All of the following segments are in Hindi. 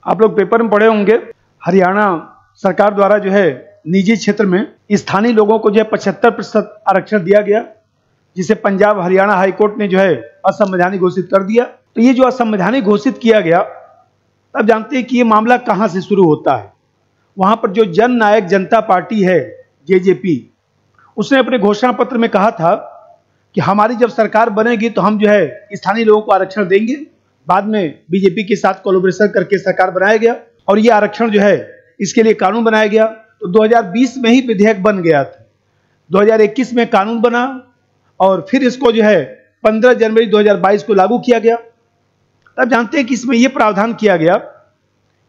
आप लोग पेपर में पढ़े होंगे, हरियाणा सरकार द्वारा जो है निजी क्षेत्र में स्थानीय लोगों को जो है 75% आरक्षण दिया गया, जिसे पंजाब हरियाणा हाईकोर्ट ने जो है असंवैधानिक घोषित कर दिया। तो ये जो असंवैधानिक घोषित किया गया, अब जानते हैं कि ये मामला कहां से शुरू होता है। वहां पर जो जन नायक जनता पार्टी है जेजेपी, उसने अपने घोषणा पत्र में कहा था कि हमारी जब सरकार बनेगी तो हम जो है स्थानीय लोगों को आरक्षण देंगे। बाद में बीजेपी के साथ कोलैबोरेशन करके सरकार बनाया गया और ये आरक्षण जो है इसके लिए कानून बनाया गया। तो 2020 में ही विधेयक बन गया था, 2021 में कानून बना और फिर इसको जो है 15 जनवरी 2022 को लागू किया गया। तब जानते हैं कि इसमें यह प्रावधान किया गया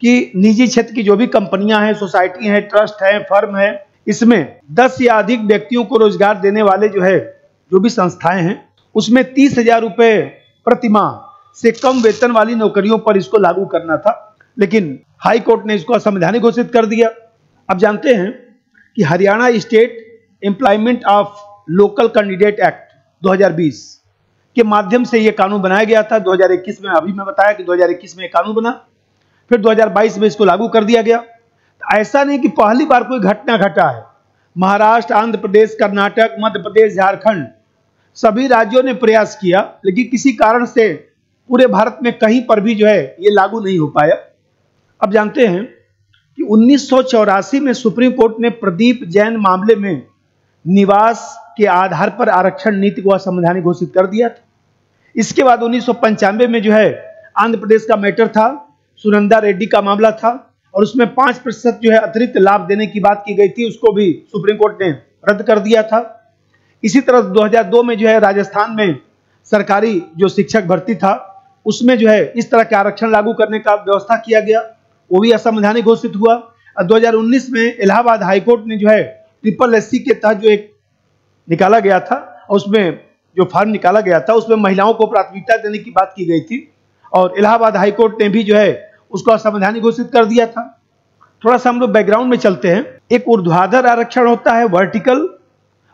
कि निजी क्षेत्र की जो भी कंपनियां हैं, सोसाइटी हैं, ट्रस्ट हैं, फर्म है, इसमें 10 या अधिक व्यक्तियों को रोजगार देने वाले जो भी संस्थाएं हैं, उसमें 30,000 रुपए प्रति माह से कम वेतन वाली नौकरियों पर इसको लागू करना था, लेकिन हाई कोर्ट ने इसको असंवैधानिक घोषित कर दिया। अब जानते हैं कि Haryana state employment of local candidate act 2020 के माध्यम से यह कानून बनाया गया था। 2021 में, अभी मैं बताया कि 2021 में कानून बना, फिर 2022 में इसको लागू कर दिया गया। ऐसा नहीं कि पहली बार कोई घटना घटा है। महाराष्ट्र, आंध्र प्रदेश, कर्नाटक, मध्य प्रदेश, झारखंड, सभी राज्यों ने प्रयास किया, लेकिन किसी कारण से पूरे भारत में कहीं पर भी जो है ये लागू नहीं हो पाया। अब जानते हैं कि 1984 में सुप्रीम कोर्ट ने प्रदीप जैन मामले में निवास के आधार पर आरक्षण नीति को असंवैधानिक घोषित कर दिया था। इसके बाद 1995 में जो है आंध्र प्रदेश का मैटर था, सुनंदा रेड्डी का मामला था और उसमें 5% जो है अतिरिक्त लाभ देने की बात की गई थी, उसको भी सुप्रीम कोर्ट ने रद्द कर दिया था। इसी तरह 2002 में जो है राजस्थान में सरकारी जो शिक्षक भर्ती था, उसमें जो है इस तरह के आरक्षण लागू करने का व्यवस्था किया गया, वो भी असंवैधानिक घोषित हुआ। 2019 में इलाहाबाद हाईकोर्ट ने जो है SSC के तहत जो एक निकाला गया था, उसमें जो फॉर्म निकाला गया था उसमें महिलाओं को प्राथमिकता देने की बात की गई थी और इलाहाबाद हाईकोर्ट ने भी जो है उसको असंवैधानिक घोषित कर दिया था। थोड़ा सा हम लोग बैकग्राउंड में चलते हैं। एक ऊर्ध्वाधर आरक्षण होता है वर्टिकल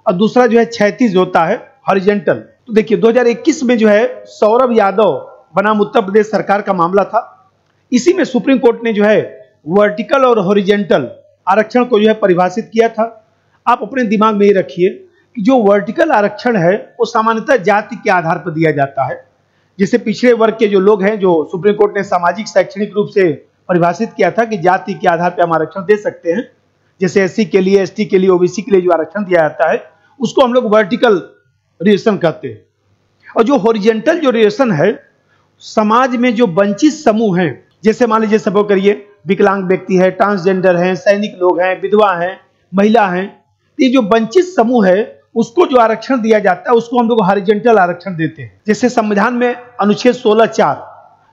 और दूसरा जो है क्षैतिज होता है हॉरिजॉन्टल। तो देखिए 2021 में जो है सौरभ यादव बनाम उत्तर प्रदेश सरकार का मामला था। इसी में सुप्रीम कोर्ट ने जो है वर्टिकल और हॉरिजॉन्टल आरक्षण को जो है परिभाषित किया था। आप अपने दिमाग में ये रखिए कि जो वर्टिकल आरक्षण है वो सामान्यतः जाति के आधार पर दिया जाता है। जैसे पिछड़े वर्ग के जो लोग हैं, जो सुप्रीम कोर्ट ने सामाजिक शैक्षणिक रूप से परिभाषित किया था कि जाति के आधार पर हम आरक्षण दे सकते हैं, जैसे SC के लिए, ST के लिए, OBC के लिए जो आरक्षण दिया जाता है उसको हम लोग वर्टिकल रिजर्वेशन कहते हैं। और जो हॉरिजॉन्टल जो रिजर्वेशन है, समाज में जो वंचित समूह हैं, जैसे मान लीजिए सपोज करिए विकलांग व्यक्ति है, ट्रांसजेंडर हैं, सैनिक लोग हैं, विधवा हैं, महिला हैं, ये जो वंचित समूह है उसको जो आरक्षण दिया जाता है उसको हम लोग हॉरिजॉन्टल आरक्षण देते हैं। जैसे संविधान में अनुच्छेद 16(4),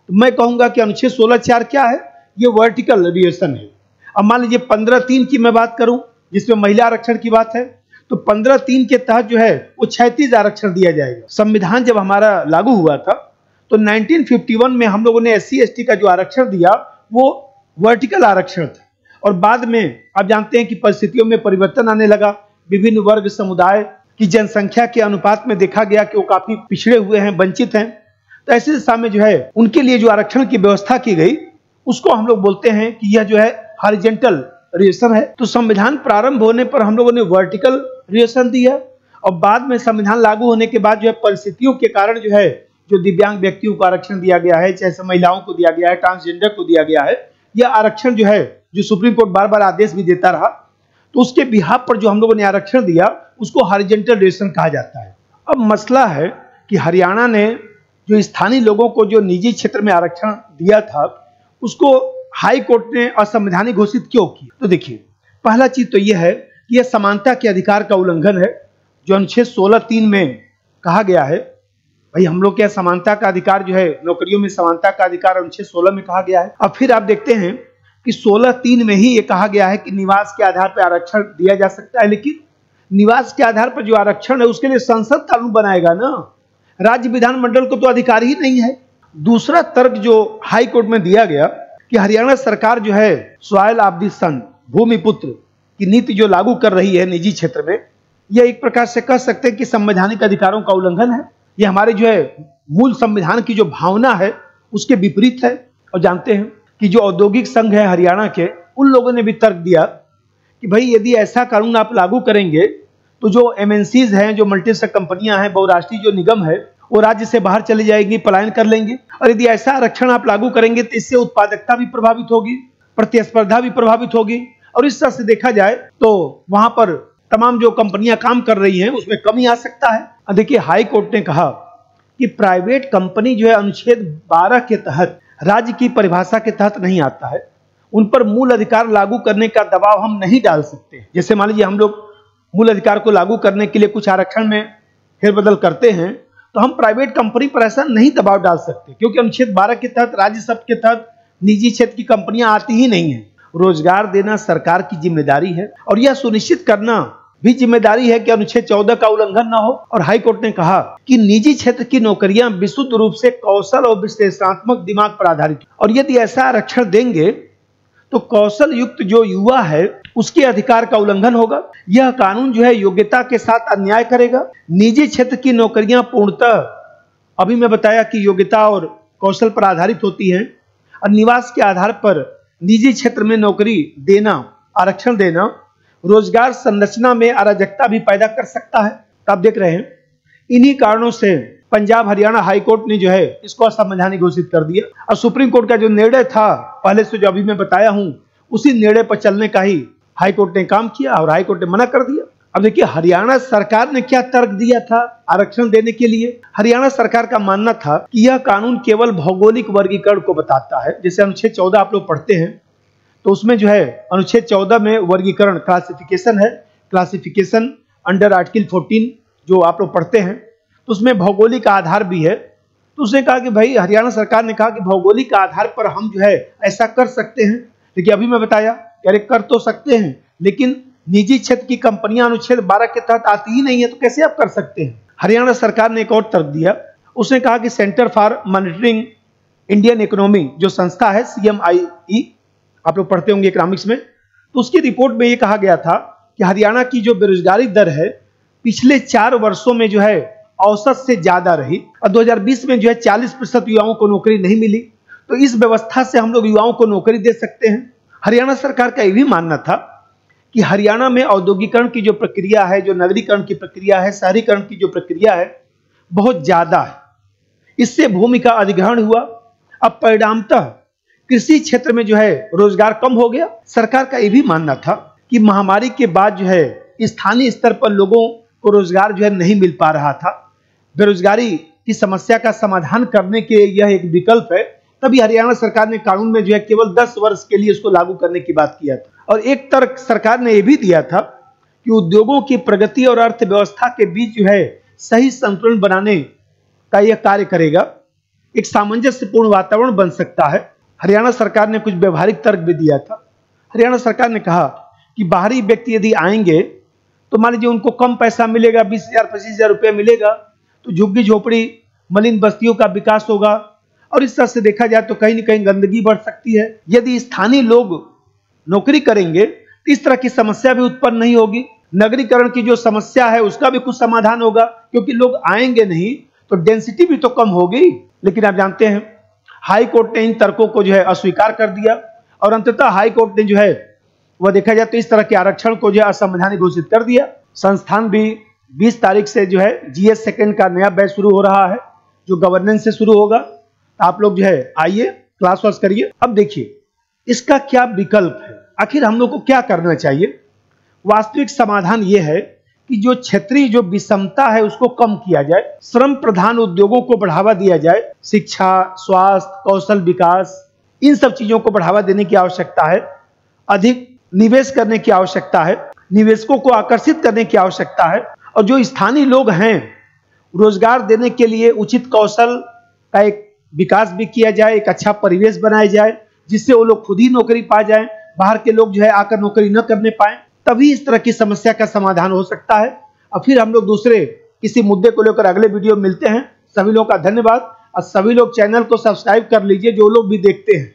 तो मैं कहूंगा कि अनुच्छेद 16(4) क्या है, ये वर्टिकल रिजर्वेशन है। अब मान लीजिए 15(3) की मैं बात करूं, जिसमें महिला आरक्षण की बात है, तो 15(3) के तहत जो है वो क्षैतिज आरक्षण दिया जाएगा। संविधान जब हमारा लागू हुआ था तो 1951 में हम लोगों ने SC ST का जो आरक्षण दिया वो वर्टिकल आरक्षण था और बाद में आप जानते हैं कि परिस्थितियों में परिवर्तन आने लगा। विभिन्न वर्ग समुदाय की जनसंख्या के अनुपात में देखा गया कि वो काफी पिछड़े हुए हैं, वंचित हैं, तो ऐसे दिशा में जो है उनके लिए जो आरक्षण की व्यवस्था की गई उसको हम लोग बोलते हैं कि यह जो है हॉरिजॉन्टल रिजर्वेशन है। तो संविधान प्रारंभ होने पर हम लोगों ने वर्टिकल रिजर्वेशन दिया और बाद में संविधान लागू होने के बाद जो है परिस्थितियों के कारण जो है जो दिव्यांग व्यक्तियों को आरक्षण दिया गया है, चाहे महिलाओं को दिया गया है, ट्रांसजेंडर को दिया गया है, यह आरक्षण जो है जो सुप्रीम कोर्ट बार बार आदेश भी देता रहा, तो उसके बिहाफ पर जो हम लोगों ने आरक्षण दिया उसको हॉरिजॉन्टल रिजर्वेशन कहा जाता है। अब मसला है कि हरियाणा ने जो स्थानीय लोगों को जो निजी क्षेत्र में आरक्षण दिया था उसको हाई कोर्ट ने असंवैधानिक घोषित क्यों किया। तो देखिए पहला चीज तो यह है कि यह समानता के अधिकार का उल्लंघन है, जो अनुच्छेद 16(3) में कहा गया है। भाई हम लोग क्या समानता का अधिकार जो है, नौकरियों में समानता का अधिकार अनुच्छेद 16 में कहा गया है। अब फिर आप देखते हैं कि 16(3) में ही ये कहा गया है कि निवास के आधार पर आरक्षण दिया जा सकता है, लेकिन निवास के आधार पर जो आरक्षण है उसके लिए संसद कानून बनाएगा ना, राज्य विधानमंडल को तो अधिकार ही नहीं है। दूसरा तर्क जो हाई कोर्ट में दिया गया कि हरियाणा सरकार जो है सॉइल ऑफ द सन, भूमिपुत्र की नीति जो लागू कर रही है निजी क्षेत्र में, यह एक प्रकार से कह सकते हैं कि संवैधानिक अधिकारों का उल्लंघन है। यह हमारे जो है मूल संविधान की जो भावना है उसके विपरीत है। और जानते हैं कि जो औद्योगिक संघ है हरियाणा के, उन लोगों ने भी तर्क दिया कि भाई यदि ऐसा कानून आप लागू करेंगे तो जो एमएनसीज हैं, जो मल्टीनेशनल कंपनियां हैं, बहुराष्ट्रीय जो निगम है, वो राज्य से बाहर चली जाएगी, पलायन कर लेंगे। और यदि ऐसा आरक्षण आप लागू करेंगे तो इससे उत्पादकता भी प्रभावित होगी, प्रतिस्पर्धा भी प्रभावित होगी, और इस तरह से देखा जाए तो वहां पर तमाम जो कंपनियां काम कर रही हैं उसमें कमी आ सकता है। देखिए, हाई कोर्ट ने कहा कि प्राइवेट कंपनी जो है अनुच्छेद 12 के तहत राज्य की परिभाषा के तहत नहीं आता है, उन पर मूल अधिकार लागू करने का दबाव हम नहीं डाल सकते। जैसे मान लीजिए हम लोग मूल अधिकार को लागू करने के लिए कुछ आरक्षण में फेरबदल करते हैं, तो हम प्राइवेट कंपनी पर ऐसा नहीं दबाव डाल सकते, क्योंकि अनुच्छेद 12 के तहत, राज्य शब्द के तहत निजी क्षेत्र की कंपनियां आती ही नहीं है। रोजगार देना सरकार की जिम्मेदारी है और यह सुनिश्चित करना भी जिम्मेदारी है कि अनुच्छेद 14 का उल्लंघन न हो। और हाईकोर्ट ने कहा कि निजी क्षेत्र की नौकरियां विशुद्ध रूप से कौशल और विश्लेषणात्मक दिमाग पर आधारित, और यदि ऐसा आरक्षण देंगे तो कौशल युक्त जो युवा है उसके अधिकार का उल्लंघन होगा। यह कानून जो है योग्यता के साथ अन्याय करेगा। निजी क्षेत्र की नौकरियां पूर्णतः, अभी मैं बताया कि योग्यता और कौशल पर आधारित होती हैं, और निवास के आधार पर निजी क्षेत्र में नौकरी देना, आरक्षण देना रोजगार संरचना में अराजकता भी पैदा कर सकता है। तो आप देख रहे हैं, इन्हीं कारणों से पंजाब हरियाणा हाईकोर्ट ने जो है इसको असंवैधानिक घोषित कर दिया। और सुप्रीम कोर्ट का जो निर्णय था पहले से, जो अभी मैं बताया हूं, उसी निर्णय पर चलने का ही हाईकोर्ट ने काम किया और हाईकोर्ट ने मना कर दिया। अब देखिए, हरियाणा सरकार ने क्या तर्क दिया था आरक्षण देने के लिए। हरियाणा सरकार का मानना था कि यह कानून केवल भौगोलिक वर्गीकरण को बताता है। जैसे अनुच्छेद 14 आप लोग पढ़ते हैं तो उसमें जो है अनुच्छेद 14 में वर्गीकरण, क्लासिफिकेशन है, क्लासिफिकेशन अंडर आर्टिकल 14 जो आप लोग पढ़ते हैं, तो उसमें भौगोलिक आधार भी है। तो उसने कहा कि भाई, हरियाणा सरकार ने कहा कि भौगोलिक आधार पर हम जो है ऐसा कर सकते हैं। लेकिन अभी मैं बताया कि अरे कर तो सकते हैं, लेकिन निजी क्षेत्र की कंपनियां अनुच्छेद 12 के तहत आती ही नहीं है, तो कैसे आप कर सकते हैं। हरियाणा सरकार ने एक और तर्क दिया। उसने कहा कि centre for monitoring Indian economy जो संस्था है, CMIE, आप लोग पढ़ते होंगे इकोनॉमिक्स में, तो उसकी रिपोर्ट में ये कहा गया था कि हरियाणा की जो बेरोजगारी दर है पिछले 4 वर्षों में जो है औसत से ज्यादा रही, और 2020 में जो है 40% युवाओं को नौकरी नहीं मिली। तो इस व्यवस्था से हम लोग युवाओं को नौकरी दे सकते हैं। हरियाणा सरकार का यह भी मानना था कि हरियाणा में औद्योगिकरण की जो प्रक्रिया है, जो नगरीकरण की प्रक्रिया है, शहरीकरण की जो प्रक्रिया है, बहुत ज्यादा है। इससे भूमि का अधिग्रहण हुआ। अब परिणामतः कृषि क्षेत्र में जो है रोजगार कम हो गया। सरकार का यह भी मानना था कि महामारी के बाद जो है स्थानीय स्तर पर लोगों को रोजगार जो है नहीं मिल पा रहा था। बेरोजगारी की समस्या का समाधान करने के यह एक विकल्प है। तभी हरियाणा सरकार ने कानून में जो है केवल 10 वर्ष के लिए इसको लागू करने की बात किया था। और एक तर्क सरकार ने यह भी दिया था कि उद्योगों की प्रगति और अर्थव्यवस्था के बीच जो है सही संतुलन बनाने का यह कार्य करेगा। एक सामंजस्यपूर्ण वातावरण बन सकता है। हरियाणा सरकार ने कुछ व्यवहारिक तर्क भी दिया था। हरियाणा सरकार ने कहा कि बाहरी व्यक्ति यदि आएंगे तो मान लीजिए उनको कम पैसा मिलेगा, 20,000 25,000 रुपये मिलेगा, तो झुग्गी झोपड़ी मलिन बस्तियों का विकास होगा। और इस तरह से देखा जाए तो कहीं न कहीं गंदगी बढ़ सकती है। यदि स्थानीय लोग नौकरी करेंगे तो इस तरह की समस्या भी उत्पन्न नहीं होगी। नगरीकरण की जो समस्या है उसका भी कुछ समाधान होगा, क्योंकि लोग आएंगे नहीं तो डेंसिटी भी तो कम होगी। लेकिन आप जानते हैं हाई कोर्ट ने इन तर्कों को जो है अस्वीकार कर दिया, और अंततः हाई कोर्ट ने जो है वह देखा जाए तो इस तरह के आरक्षण को जो है असंवैधानिक घोषित कर दिया। संस्थान भी 20 तारीख से जो है GS सेकंड का नया बैच शुरू हो रहा है, जो गवर्नेंस से शुरू होगा। आप लोग जो है आइए, क्लास वास करिए। अब देखिए इसका क्या विकल्प है, आखिर हम लोग को क्या करना चाहिए। वास्तविक समाधान यह है कि जो क्षेत्रीय जो विषमता है उसको कम किया जाए, श्रम प्रधान उद्योगों को बढ़ावा दिया जाए, शिक्षा, स्वास्थ्य, कौशल विकास, इन सब चीजों को बढ़ावा देने की आवश्यकता है। अधिक निवेश करने की आवश्यकता है, निवेशकों को आकर्षित करने की आवश्यकता है। और जो स्थानीय लोग हैं रोजगार देने के लिए उचित कौशल का एक विकास भी किया जाए, एक अच्छा परिवेश बनाया जाए जिससे वो लोग खुद ही नौकरी पा जाएं, बाहर के लोग जो है आकर नौकरी न करने पाए। तभी इस तरह की समस्या का समाधान हो सकता है। और फिर हम लोग दूसरे किसी मुद्दे को लेकर अगले वीडियो में मिलते हैं। सभी लोगों का धन्यवाद, और सभी लोग चैनल को सब्सक्राइब कर लीजिए जो लोग भी देखते हैं।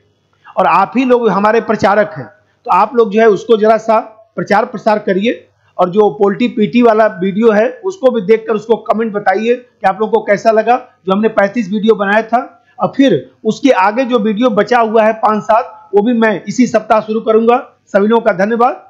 और आप ही लोग हमारे प्रचारक हैं, तो आप लोग जो है उसको जरा सा प्रचार प्रसार करिए। और जो पोल्टी पीटी वाला वीडियो है उसको भी देखकर उसको कमेंट बताइए कि आप लोग को कैसा लगा। जो हमने 35 वीडियो बनाया था और फिर उसके आगे जो वीडियो बचा हुआ है 5-7, वो भी मैं इसी सप्ताह शुरू करूंगा। सभी लोगों का धन्यवाद।